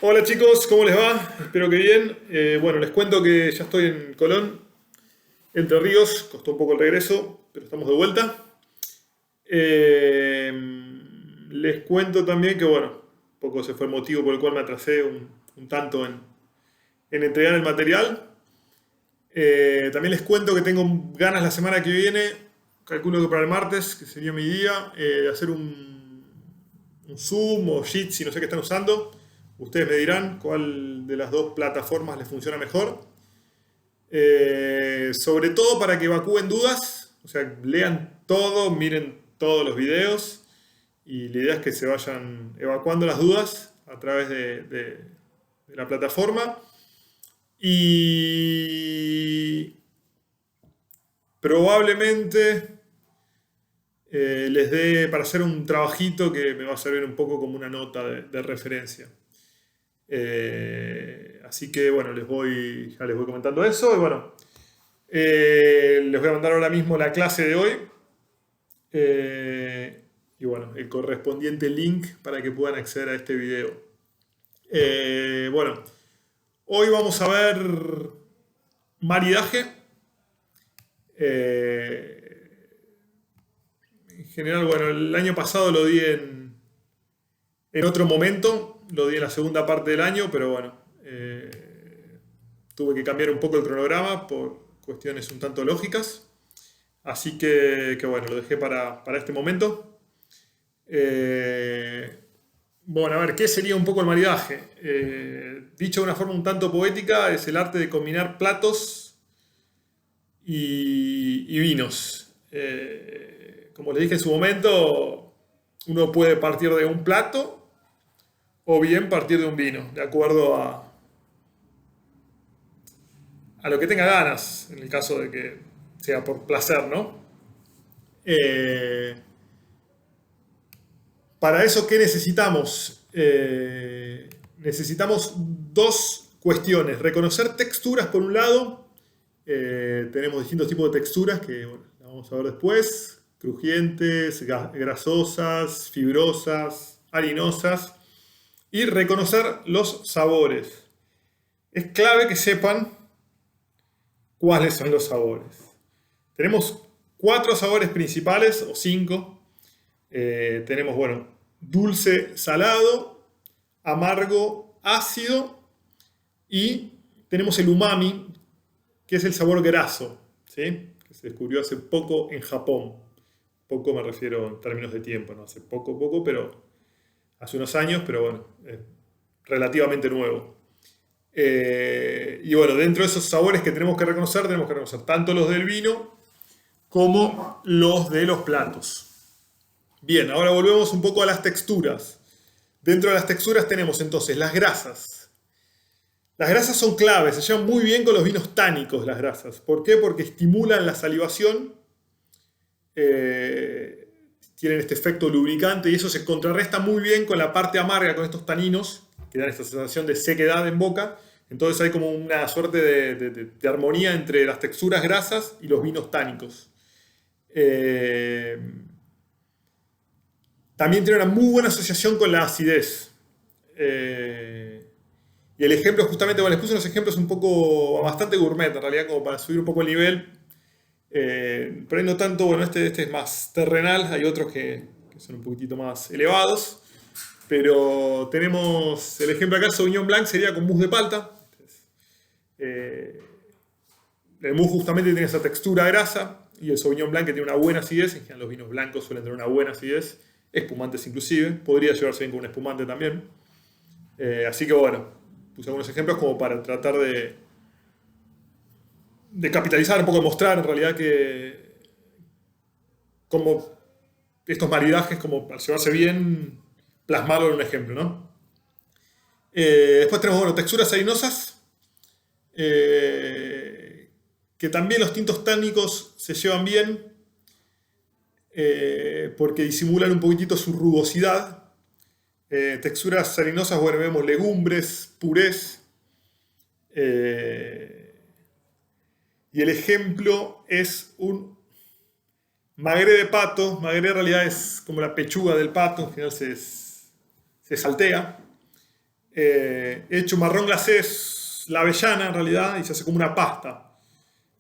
Hola chicos, ¿cómo les va? Espero que bien. Bueno, les cuento que ya estoy en Colón, Entre Ríos. Costó un poco el regreso, pero estamos de vuelta. Eh, Les cuento también que, bueno, un poco ese fue el motivo por el cual me atrasé un tanto en entregar el material. También les cuento que tengo ganas la semana que viene, calculo que para el martes, que sería mi día, de hacer un Zoom o Jitsi, no sé qué están usando. Ustedes me dirán cuál de las dos plataformas les funciona mejor. Sobre todo para que evacúen dudas, o sea, lean todo, miren todos los videos y la idea es que se vayan evacuando las dudas a través de la plataforma y probablemente les dé para hacer un trabajito que me va a servir un poco como una nota de referencia. Así que bueno, ya les voy comentando eso. Y bueno, les voy a mandar ahora mismo la clase de hoy. Y bueno, el correspondiente link para que puedan acceder a este video. Bueno, hoy vamos a ver maridaje. Eh, en general, bueno, el año pasado lo di en otro momento, lo di en la segunda parte del año, pero bueno, tuve que cambiar un poco el cronograma por cuestiones un tanto lógicas. Así que bueno, lo dejé para este momento. Eh, bueno, a ver, ¿qué sería un poco el maridaje? Dicho de una forma un tanto poética, es el arte de combinar platos y vinos. Como les dije en su momento, uno puede partir de un plato o bien partir de un vino, de acuerdo a lo que tenga ganas, en el caso de que sea por placer, ¿no? Eh, para eso, ¿qué necesitamos? Necesitamos dos cuestiones. Reconocer texturas por un lado. Tenemos distintos tipos de texturas que bueno, las vamos a ver después. Crujientes, grasosas, fibrosas, harinosas. Y reconocer los sabores. Es clave que sepan cuáles son los sabores. Tenemos cuatro sabores principales, o cinco. Tenemos, bueno, dulce, salado, amargo, ácido y tenemos el umami, que es el sabor graso, ¿sí? Que se descubrió hace poco en Japón. Poco me refiero en términos de tiempo, no hace poco, pero hace unos años, pero bueno, es relativamente nuevo. Y bueno, dentro de esos sabores que tenemos que reconocer tanto los del vino como los de los platos. Bien, ahora volvemos un poco a las texturas. Dentro de las texturas tenemos entonces las grasas. Las grasas son claves, se llevan muy bien con los vinos tánicos las grasas. ¿Por qué? Porque estimulan la salivación, eh, tienen este efecto lubricante y eso se contrarresta muy bien con la parte amarga, con estos taninos que dan esta sensación de sequedad en boca. Entonces hay como una suerte de armonía entre las texturas grasas y los vinos tánicos. Eh, También tiene una muy buena asociación con la acidez. Eh, y el ejemplo, justamente, bueno, les puse unos ejemplos un poco, bastante gourmet, en realidad, como para subir un poco el nivel. Por ahí no tanto, bueno, este es más terrenal, hay otros que son un poquitito más elevados. Pero tenemos el ejemplo acá, el Sauvignon Blanc sería con mousse de palta. Eh, el mousse justamente tiene esa textura grasa y el Sauvignon Blanc que tiene una buena acidez. En general los vinos blancos suelen tener una buena acidez, espumantes inclusive. Podría llevarse bien con un espumante también. Así que bueno, puse algunos ejemplos como para tratar de capitalizar, un poco de mostrar en realidad que como estos maridajes, como para llevarse bien, plasmarlo en un ejemplo, ¿no? Después tenemos, bueno, texturas harinosas, que también los tintos tánicos se llevan bien, porque disimulan un poquitito su rugosidad. Texturas harinosas, bueno, vemos legumbres, purés. eh, y el ejemplo es un magre de pato. Magre en realidad es como la pechuga del pato, al final se saltea. Hecho marrón glacé es la avellana en realidad y se hace como una pasta.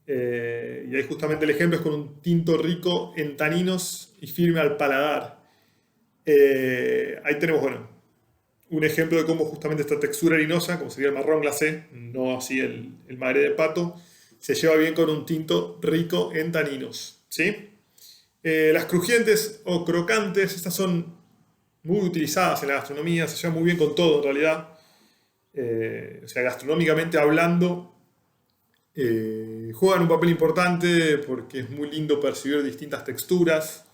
Y ahí justamente el ejemplo es con un tinto rico en taninos y firme al paladar. Ahí tenemos, bueno, un ejemplo de cómo justamente esta textura harinosa, como sería el marrón glacé, no así el madré de pato, se lleva bien con un tinto rico en taninos, ¿sí? Las crujientes o crocantes, estas son muy utilizadas en la gastronomía, se llevan muy bien con todo en realidad. O sea, gastronómicamente hablando, juegan un papel importante porque es muy lindo percibir distintas texturas.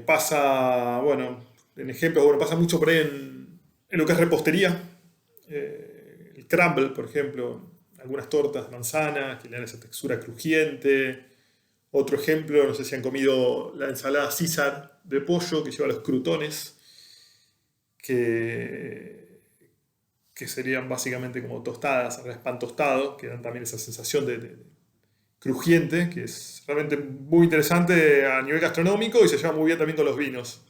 Pasa, bueno, en ejemplos, bueno, pasa mucho por ahí en lo que es repostería. El crumble, por ejemplo, algunas tortas de manzana que le dan esa textura crujiente. Otro ejemplo, no sé si han comido la ensalada César de pollo que lleva los crutones, que, que serían básicamente como tostadas, pan tostado, que dan también esa sensación de crujiente, que es realmente muy interesante a nivel gastronómico y se lleva muy bien también con los vinos.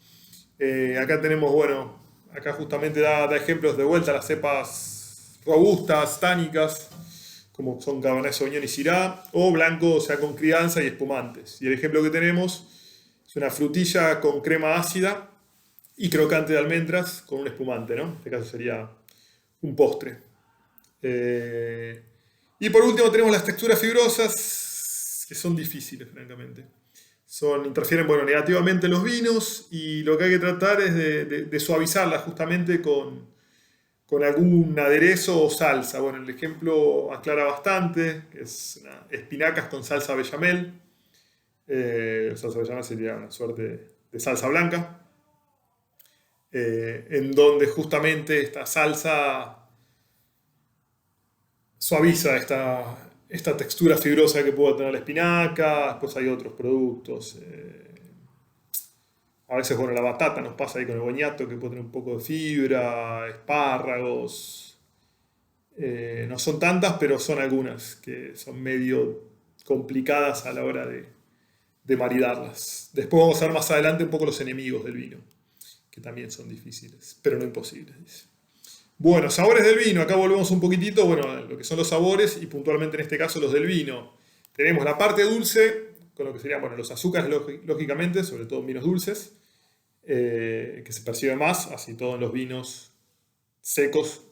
Acá tenemos, bueno, acá justamente da ejemplos de vuelta a las cepas robustas, tánicas, como son Cabernet Sauvignon y Syrah, o blanco, o sea, con crianza y espumantes. Y el ejemplo que tenemos es una frutilla con crema ácida y crocante de almendras con un espumante, ¿no? En este caso sería un postre. Eh, y por último tenemos las texturas fibrosas, que son difíciles, francamente. Interfieren, bueno, negativamente en los vinos y lo que hay que tratar es de suavizarlas justamente con algún aderezo o salsa. Bueno, el ejemplo aclara bastante, que es espinacas con salsa bechamel. Salsa bechamel sería una suerte de salsa blanca, en donde justamente esta salsa suaviza esta textura fibrosa que puede tener la espinaca. Después hay otros productos. A veces, bueno, la batata nos pasa ahí con el boñato que puede tener un poco de fibra, espárragos. No son tantas, pero son algunas que son medio complicadas a la hora de maridarlas. Después vamos a ver más adelante un poco los enemigos del vino, que también son difíciles, pero no imposibles. Bueno, sabores del vino. Acá volvemos un poquitito, bueno, a lo que son los sabores y puntualmente en este caso los del vino. Tenemos la parte dulce, con lo que serían, bueno, los azúcares, lógicamente, sobre todo en vinos dulces, que se percibe más, así todo en los vinos secos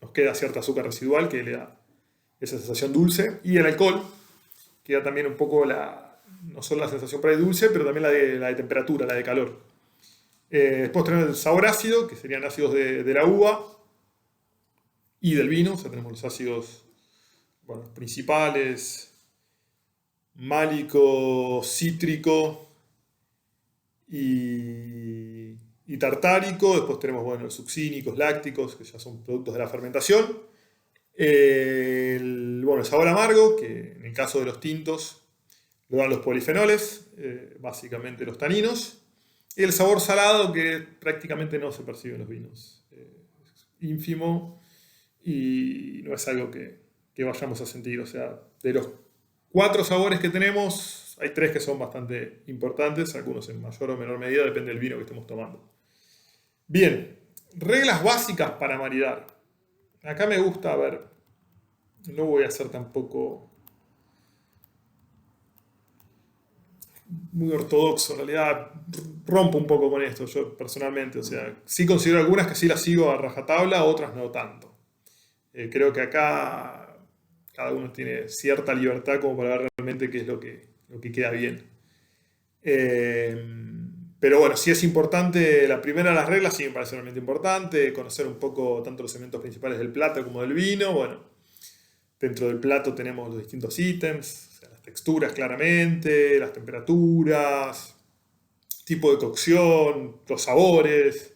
nos queda cierto azúcar residual que le da esa sensación dulce. Y el alcohol, que da también un poco no solo la sensación por ahí dulce, pero también la de temperatura, la de calor. Después tenemos el sabor ácido, que serían ácidos de la uva y del vino. O sea, tenemos los ácidos, bueno, principales, málico, cítrico y tartárico. Después tenemos, bueno, los succínicos, lácticos, que ya son productos de la fermentación. El sabor amargo, que en el caso de los tintos lo dan los polifenoles, básicamente los taninos. Y el sabor salado, que prácticamente no se percibe en los vinos. Es ínfimo y no es algo que vayamos a sentir. O sea, de los 4 sabores que tenemos, hay 3 que son bastante importantes, algunos en mayor o menor medida, depende del vino que estemos tomando. Bien, reglas básicas para maridar. Acá me gusta, a ver, no voy a ser tampoco muy ortodoxo, en realidad rompo un poco con esto yo personalmente, o sea, sí considero algunas que sí las sigo a rajatabla, otras no tanto. Creo que acá cada uno tiene cierta libertad como para ver realmente qué es lo que queda bien. Eh, pero bueno, sí es importante, la primera de las reglas sí me parece realmente importante, conocer un poco tanto los elementos principales del plato como del vino. Bueno, dentro del plato tenemos los distintos ítems, o sea, las texturas claramente, las temperaturas, tipo de cocción, los sabores.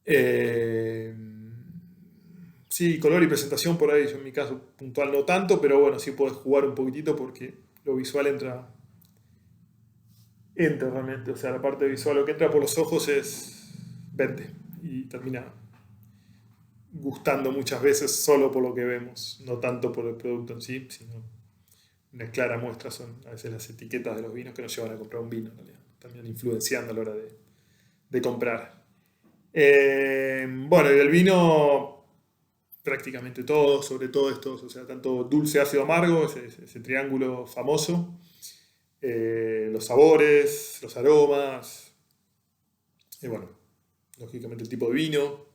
Eh, sí, color y presentación por ahí, yo en mi caso puntual no tanto, pero bueno, sí puedes jugar un poquitito porque lo visual entra realmente. O sea, la parte visual, lo que entra por los ojos vende y termina gustando muchas veces solo por lo que vemos, no tanto por el producto en sí, sino una clara muestra son a veces las etiquetas de los vinos que nos llevan a comprar un vino, en realidad, también influenciando a la hora de comprar. Bueno, y del vino prácticamente todo, sobre todo estos, o sea, tanto dulce, ácido, amargo, ese triángulo famoso, los sabores, los aromas, y bueno, lógicamente el tipo de vino,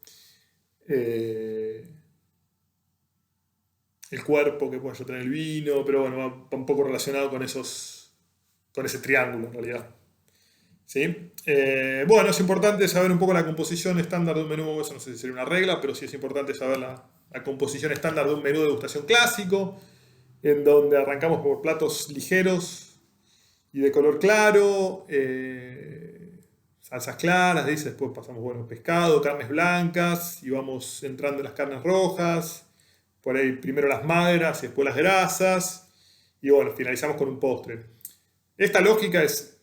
eh, el cuerpo que puede tener el vino, pero bueno, va un poco relacionado con con ese triángulo en realidad. ¿Sí? Bueno, es importante saber un poco la composición estándar de un menú, eso no sé si sería una regla, pero sí es importante saber la composición estándar de un menú de degustación clásico, en donde arrancamos por platos ligeros y de color claro, salsas claras, dice, después pasamos, bueno, pescado, carnes blancas, y vamos entrando en las carnes rojas, por ahí primero las magras y después las grasas, y bueno, finalizamos con un postre. Esta lógica es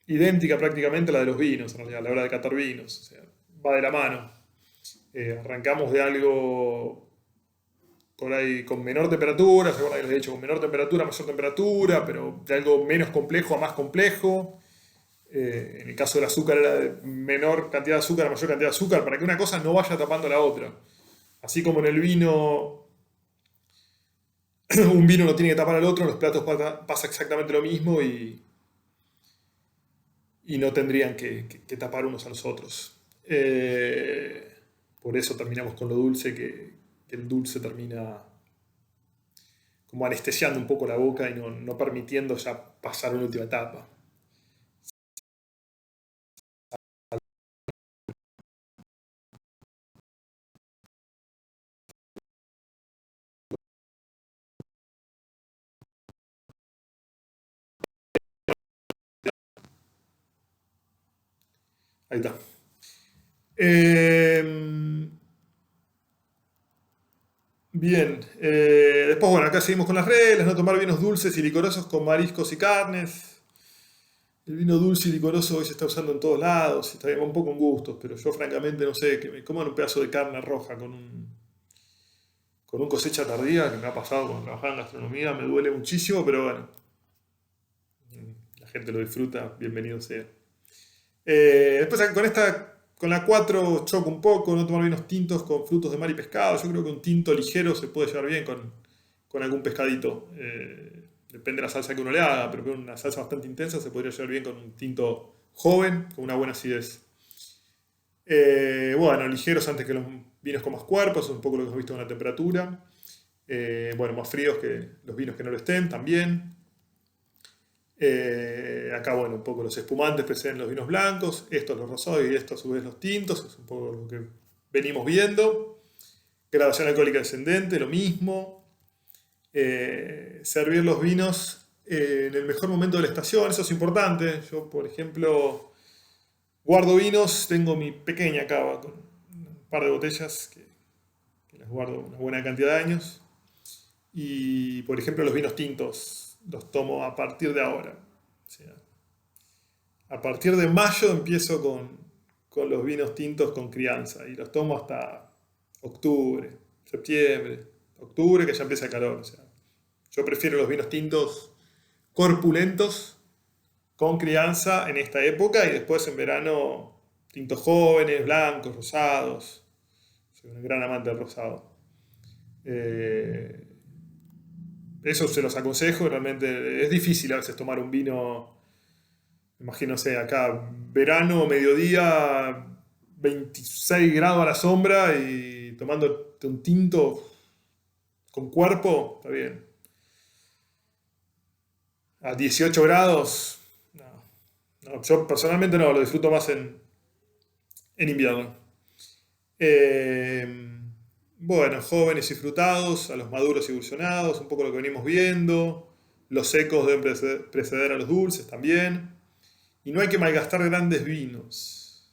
idéntica prácticamente a la de los vinos, en realidad, a la hora de catar vinos. O sea, va de la mano. Arrancamos de algo por ahí con menor temperatura, según les he dicho, con menor temperatura, mayor temperatura, pero de algo menos complejo a más complejo. En el caso del azúcar era de menor cantidad de azúcar a mayor cantidad de azúcar, para que una cosa no vaya tapando a la otra. Así como en el vino, un vino no tiene que tapar al otro, en los platos pasa exactamente lo mismo y no tendrían que tapar unos a los otros. Por eso terminamos con lo dulce, que el dulce termina como anestesiando un poco la boca y no permitiendo ya pasar a una última etapa. Ahí está. Eh, Bien, después bueno, acá seguimos con las reglas, no tomar vinos dulces y licorosos con mariscos y carnes. El vino dulce y licoroso hoy se está usando en todos lados, y está bien, va un poco en gustos, pero yo francamente no sé, que me coman un pedazo de carne roja con un cosecha tardía, que me ha pasado cuando trabajaba en gastronomía, me duele muchísimo, pero bueno, la gente lo disfruta, bienvenido sea. Después con la 4 choco un poco, no tomar vinos tintos con frutos de mar y pescado. Yo creo que un tinto ligero se puede llevar bien con algún pescadito. Depende de la salsa que uno le haga, pero con una salsa bastante intensa se podría llevar bien con un tinto joven, con una buena acidez. Bueno, ligeros antes que los vinos con más cuerpo, eso es un poco lo que hemos visto con la temperatura. Bueno, más fríos que los vinos que no lo estén también. Acá, bueno, un poco los espumantes preceden los vinos blancos, estos los rosados y estos a su vez los tintos, es un poco lo que venimos viendo. Graduación alcohólica descendente, lo mismo. Servir los vinos en el mejor momento de la estación, eso es importante. Yo, por ejemplo, guardo vinos, tengo mi pequeña cava con un par de botellas que las guardo una buena cantidad de años. Y, por ejemplo, los vinos tintos los tomo a partir de ahora. O sea, a partir de mayo empiezo con los vinos tintos con crianza y los tomo hasta octubre, septiembre, octubre que ya empieza el calor. O sea, yo prefiero los vinos tintos corpulentos con crianza en esta época y después en verano tintos jóvenes, blancos, rosados. Soy un gran amante del rosado. Eh, Eso se los aconsejo, realmente es difícil a veces tomar un vino. Imagino, sé, acá, verano, mediodía, 26 grados a la sombra y tomando un tinto con cuerpo, está bien. A 18 grados, no. No, yo personalmente no, lo disfruto más en invierno. Eh, bueno, jóvenes y frutados, a los maduros y evolucionados, un poco lo que venimos viendo. Los secos deben preceder a los dulces también. Y no hay que malgastar grandes vinos.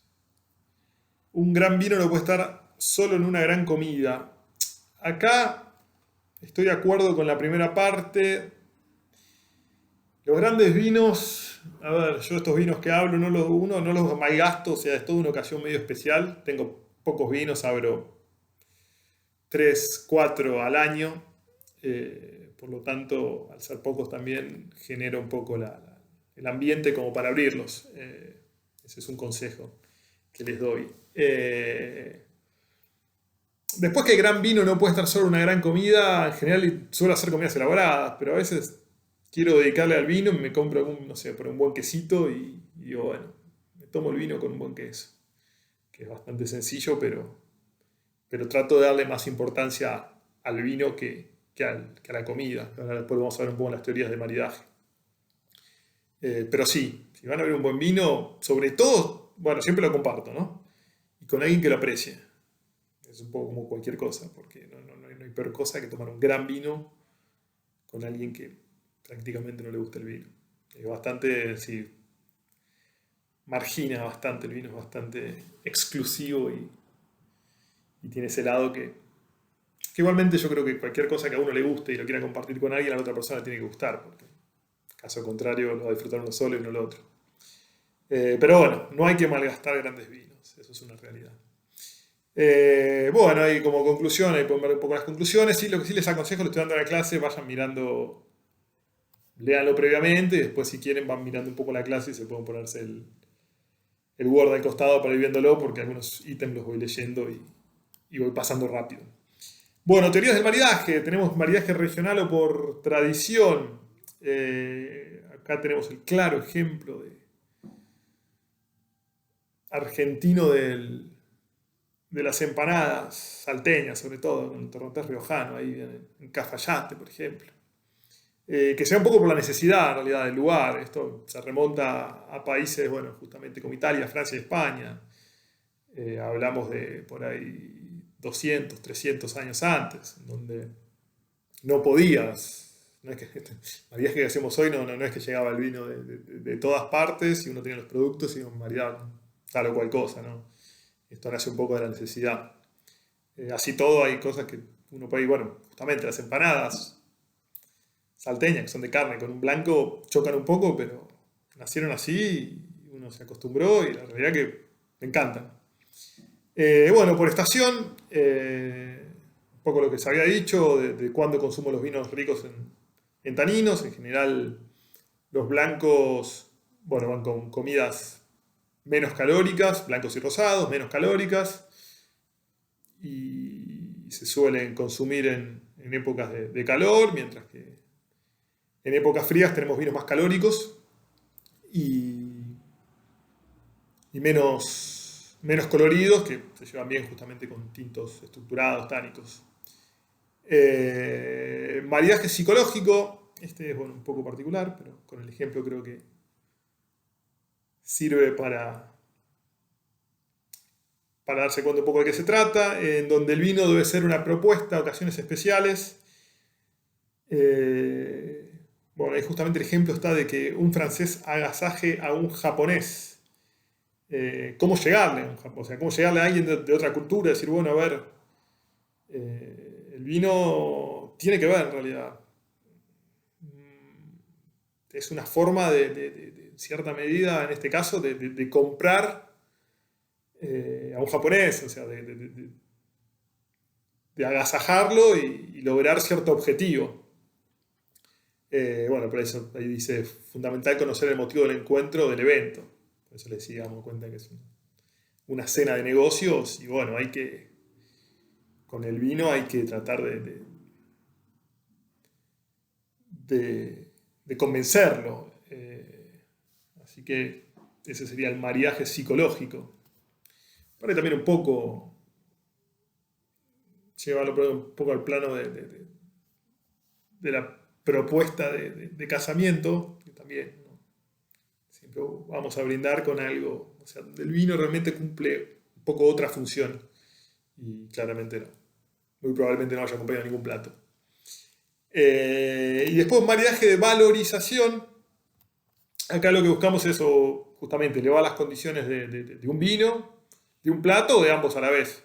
Un gran vino no puede estar solo en una gran comida. Acá estoy de acuerdo con la primera parte. Los grandes vinos, a ver, yo estos vinos que hablo no los malgasto, o sea, es toda una ocasión medio especial. Tengo pocos vinos, abro 3 4 al año. Por lo tanto, al ser pocos también genera un poco el ambiente como para abrirlos. Ese es un consejo. que les doy. Después que el gran vino no puede estar solo en una gran comida, en general suelo hacer comidas elaboradas, pero a veces quiero dedicarle al vino y me compro no sé, por un buen quesito y digo, bueno, me tomo el vino con un buen queso, que es bastante sencillo, pero trato de darle más importancia al vino que a la comida. Ahora después vamos a ver un poco las teorías de maridaje. Pero sí, si van a ver un buen vino, sobre todo, bueno, siempre lo comparto, ¿no? Y con alguien que lo aprecie. Es un poco como cualquier cosa, porque no hay peor cosa que tomar un gran vino con alguien que prácticamente no le gusta el vino. Es bastante, sí, margina bastante, el vino es bastante exclusivo y tiene ese lado que igualmente yo creo que cualquier cosa que a uno le guste y lo quiera compartir con alguien, a la otra persona le tiene que gustar, porque caso contrario lo va a disfrutar uno solo y no el otro. Pero bueno, no hay que malgastar grandes vinos, eso es una realidad. Bueno, ahí como conclusión, ahí pueden ver un poco las conclusiones. Sí, lo que sí les aconsejo, les estoy dando en la clase, vayan mirando, léanlo previamente, y después si quieren van mirando un poco la clase y se pueden ponerse el Word al costado para ir viéndolo, porque algunos ítems los voy leyendo y voy pasando rápido. Bueno, teorías del maridaje. Tenemos maridaje regional o por tradición. Acá tenemos el claro ejemplo argentino de las empanadas salteñas, sobre todo, con el torrontés riojano, ahí en Cafayate, por ejemplo. Que sea un poco por la necesidad, en realidad, del lugar. Esto se remonta a países, bueno, justamente como Italia, Francia y España. Hablamos de por ahí 200, 300 años antes, donde no podías, no es que el maridaje que hacemos hoy no es que llegaba el vino de todas partes y uno tenía los productos y un maridaje tal o cual cosa, ¿no? Esto nace un poco de la necesidad. Así todo hay cosas que uno puede ir, bueno, justamente las empanadas salteñas, que son de carne con un blanco, chocan un poco, pero nacieron así y uno se acostumbró y la realidad que me encantan. Bueno, por estación, un poco lo que se había dicho, de cuándo consumo los vinos ricos en taninos. En general, los blancos, bueno, van con comidas menos calóricas, blancos y rosados, menos calóricas, y se suelen consumir en épocas de calor, mientras que en épocas frías tenemos vinos más calóricos y menos coloridos, que se llevan bien justamente con tintos estructurados, tánicos. Maridaje psicológico, este es bueno, un poco particular, pero con el ejemplo creo que sirve para darse cuenta un poco de qué se trata, en donde el vino debe ser una propuesta a ocasiones especiales. Bueno, ahí justamente el ejemplo está de que un francés agasaje a un japonés. ¿Cómo llegarle a un japonés? O sea, cómo llegarle a alguien de otra cultura, decir, bueno, a ver, el vino tiene que ver en realidad. Es una forma de cierta medida, en este caso, de comprar a un japonés, o sea, de agasajarlo y lograr cierto objetivo. Bueno, por eso ahí dice, fundamental conocer el motivo del encuentro del evento. Por eso les sigamos cuenta que es una cena de negocios y bueno, con el vino hay que tratar de convencerlo. Así que ese sería el maridaje psicológico. Para también un poco llevarlo un poco al plano de la propuesta de casamiento, que también, ¿no? Siempre vamos a brindar con algo. O sea, el vino realmente cumple un poco otra función y claramente no. Muy probablemente no vaya acompañado de ningún plato. Y después maridaje de valorización. Acá lo que buscamos es justamente elevar las condiciones de un vino, de un plato o de ambos a la vez.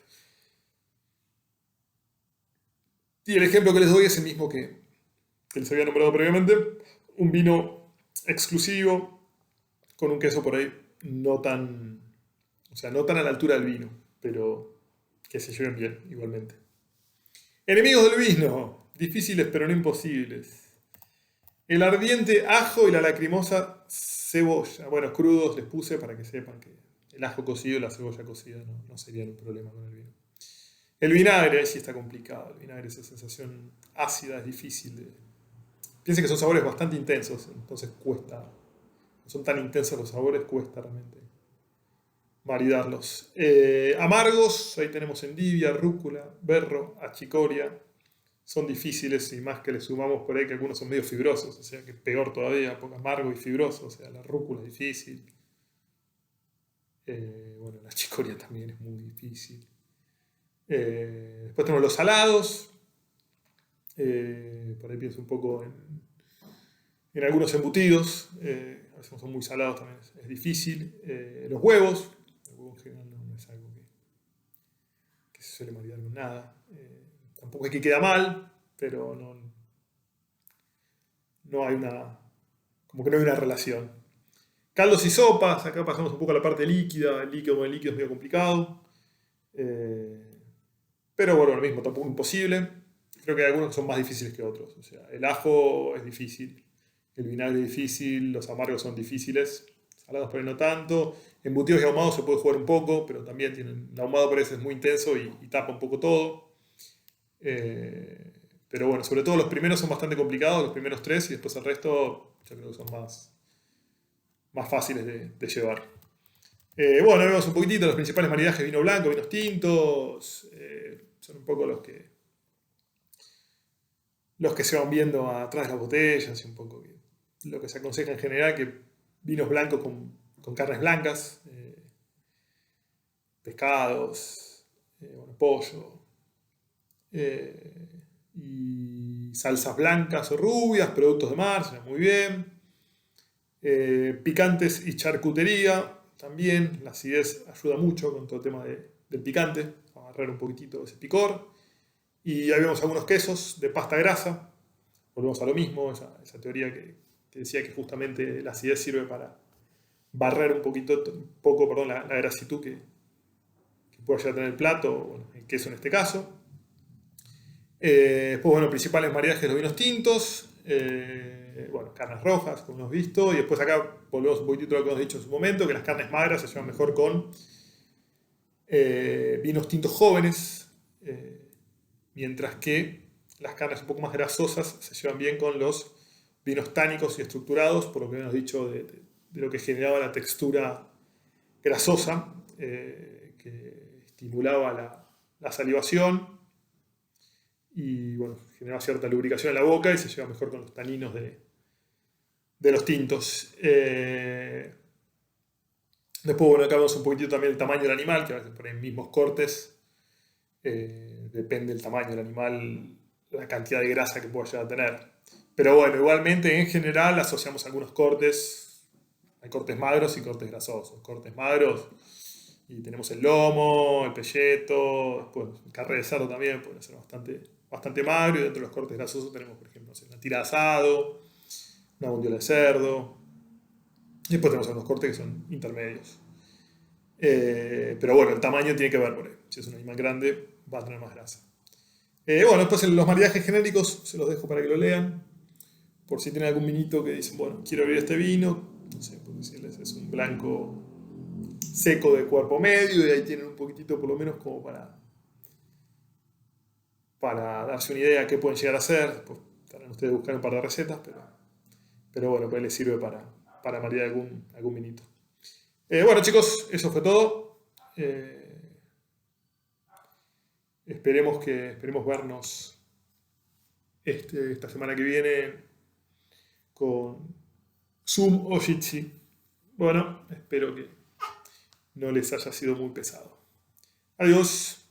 Y el ejemplo que les doy es el mismo que les había nombrado previamente. Un vino exclusivo con un queso por ahí no tan a la altura del vino, pero que se lleven bien igualmente. Enemigos del vino, difíciles pero no imposibles. El ardiente ajo y la lacrimosa cebolla. Bueno, crudos les puse para que sepan que el ajo cocido y la cebolla cocida no serían un problema con el vino. El vinagre, ahí sí está complicado. El vinagre, esa sensación ácida, es difícil. Piensen que son sabores bastante intensos, entonces cuesta. No son tan intensos los sabores, cuesta realmente maridarlos. Amargos, ahí tenemos endivia, rúcula, berro, achicoria. Son difíciles y más que le sumamos por ahí que algunos son medio fibrosos, o sea que peor todavía, porque amargo y fibroso, o sea, la rúcula es difícil. Bueno, la achicoria también es muy difícil. Después tenemos los salados. Por ahí pienso un poco en algunos embutidos. A veces son muy salados también, es difícil. Los huevos. El huevo en general no es algo que se suele maridar con nada. Tampoco es que queda mal, pero no hay como que no hay una relación. Caldos y sopas, acá pasamos un poco a la parte líquida. El líquido es medio complicado. Pero bueno, lo mismo, tampoco imposible. Creo que hay algunos que son más difíciles que otros. O sea, el ajo es difícil, el vinagre es difícil, los amargos son difíciles, salados por ahí no tanto. Embutidos y ahumados se puede jugar un poco, pero también el ahumado parece es muy intenso y tapa un poco todo. Pero bueno, sobre todo los primeros son bastante complicados, los primeros tres, y después el resto yo creo que son más fáciles de llevar. Bueno, vemos un poquitito los principales maridajes: vino blanco, vinos tintos. Son un poco los que se van viendo atrás de las botellas y un poco lo que se aconseja en general, que vinos blancos con carnes blancas, pescados, bueno, pollo, y salsas blancas o rubias, productos de mar, se ve muy bien. Picantes y charcutería, también la acidez ayuda mucho con todo el tema del picante, agarrar un poquitito ese picor. Y ahí vemos algunos quesos de pasta grasa. Volvemos a lo mismo, esa teoría que decía que justamente la acidez sirve para barrer un poco la grasitud que pueda llegar a tener el plato, bueno, el queso en este caso. Después, bueno, principales maridajes de los vinos tintos. Bueno, carnes rojas, como hemos visto. Y después acá volvemos un poquitito a lo que hemos dicho en su momento, que las carnes magras se llevan mejor con vinos tintos jóvenes. Mientras que las carnes un poco más grasosas se llevan bien con los vinos tánicos y estructurados, por lo que hemos dicho de lo que generaba la textura grasosa, que estimulaba la salivación y bueno, generaba cierta lubricación en la boca y se lleva mejor con los taninos de los tintos. Después, bueno, acá vemos un poquitito también el tamaño del animal, que a veces ponen mismos cortes. Depende del tamaño del animal, la cantidad de grasa que pueda llegar a tener. Pero bueno, igualmente en general asociamos algunos cortes. Hay cortes magros y cortes grasosos. Cortes magros, y tenemos el lomo, el pelleto, después el carne de cerdo también puede ser bastante magro. Y dentro de los cortes grasosos tenemos, por ejemplo, una tira de asado, una bondiola de cerdo. Y después tenemos algunos cortes que son intermedios. Pero bueno, el tamaño tiene que ver por ahí. Si es un animal grande, va a tener más grasa. Bueno, después los maridajes genéricos se los dejo para que lo lean. Por si tienen algún vinito que dicen, bueno, quiero abrir este vino. No sé, por decirles, es un blanco seco de cuerpo medio, y ahí tienen un poquitito por lo menos como para darse una idea de qué pueden llegar a hacer. Pues estarán ustedes buscando un par de recetas, pero bueno, pues les sirve para maridar algún vinito. Bueno, chicos, eso fue todo. Esperemos vernos esta semana que viene con Zoom o Jitsi. Bueno, espero que no les haya sido muy pesado. Adiós.